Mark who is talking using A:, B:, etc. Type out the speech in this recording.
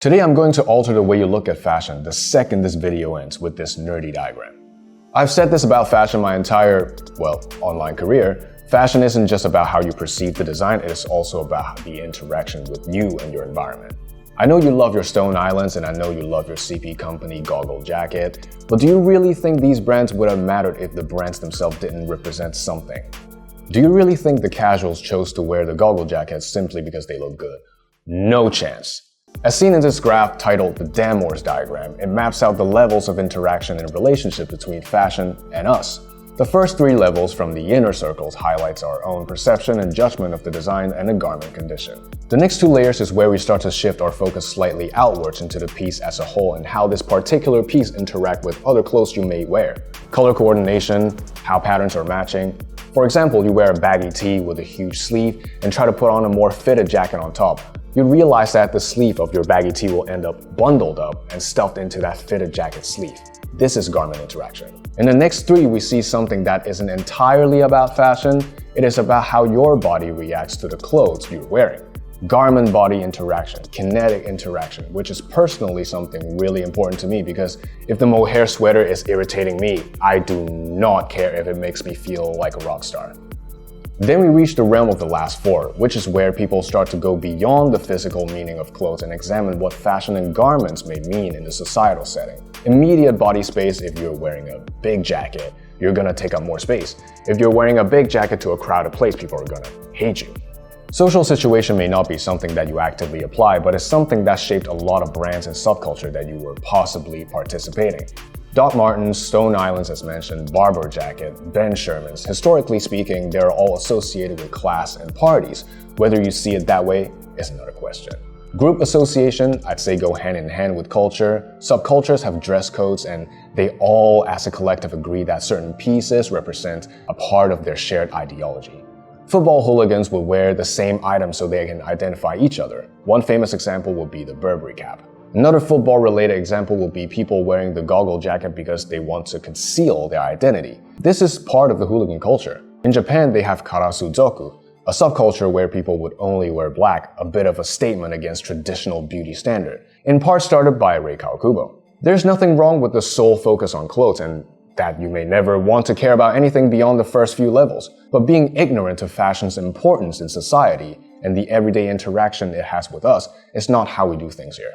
A: Today I'm going to alter the way you look at fashion the second this video ends with this nerdy diagram. I've said this about fashion my entire, online career. Fashion isn't just about how you perceive the design, it is also about the interaction with you and your environment. I know you love your Stone Islands and I know you love your CP Company goggle jacket, but do you really think these brands would have mattered if the brands themselves didn't represent something? Do you really think the casuals chose to wear the goggle jackets simply because they look good? No chance. As seen in this graph titled the Damn Wars diagram, it maps out the levels of interaction and relationship between fashion and us. The first three levels from the inner circles highlights our own perception and judgment of the design and the garment condition. The next two layers is where we start to shift our focus slightly outwards into the piece as a whole and how this particular piece interact with other clothes you may wear. Color coordination, how patterns are matching. For example, you wear a baggy tee with a huge sleeve and try to put on a more fitted jacket on top. You realize that the sleeve of your baggy tee will end up bundled up and stuffed into that fitted jacket sleeve. This is garment interaction. In the next three, we see something that isn't entirely about fashion. It is about how your body reacts to the clothes you're wearing. Garment-body interaction, kinetic interaction, which is personally something really important to me because if the mohair sweater is irritating me, I do not care if it makes me feel like a rock star. Then we reach the realm of the last four, which is where people start to go beyond the physical meaning of clothes and examine what fashion and garments may mean in the societal setting. Immediate body space: if you're wearing a big jacket, you're gonna take up more space. If you're wearing a big jacket to a crowded place, people are gonna hate you. Social situation may not be something that you actively apply, but it's something that shaped a lot of brands and subculture that you were possibly participating. Doc Martens, Stone Islands as mentioned, Barbour jacket, Ben Sherman's. Historically speaking, they're all associated with class and parties. Whether you see it that way is another question. Group association, I'd say, go hand in hand with culture. Subcultures have dress codes and they all as a collective agree that certain pieces represent a part of their shared ideology. Football hooligans will wear the same items so they can identify each other. One famous example would be the Burberry cap. Another football-related example will be people wearing the goggle jacket because they want to conceal their identity. This is part of the hooligan culture. In Japan, they have karasuzoku, a subculture where people would only wear black, a bit of a statement against traditional beauty standard, in part started by Rei Kawakubo. There's nothing wrong with the sole focus on clothes and that you may never want to care about anything beyond the first few levels, but being ignorant of fashion's importance in society and the everyday interaction it has with us is not how we do things here.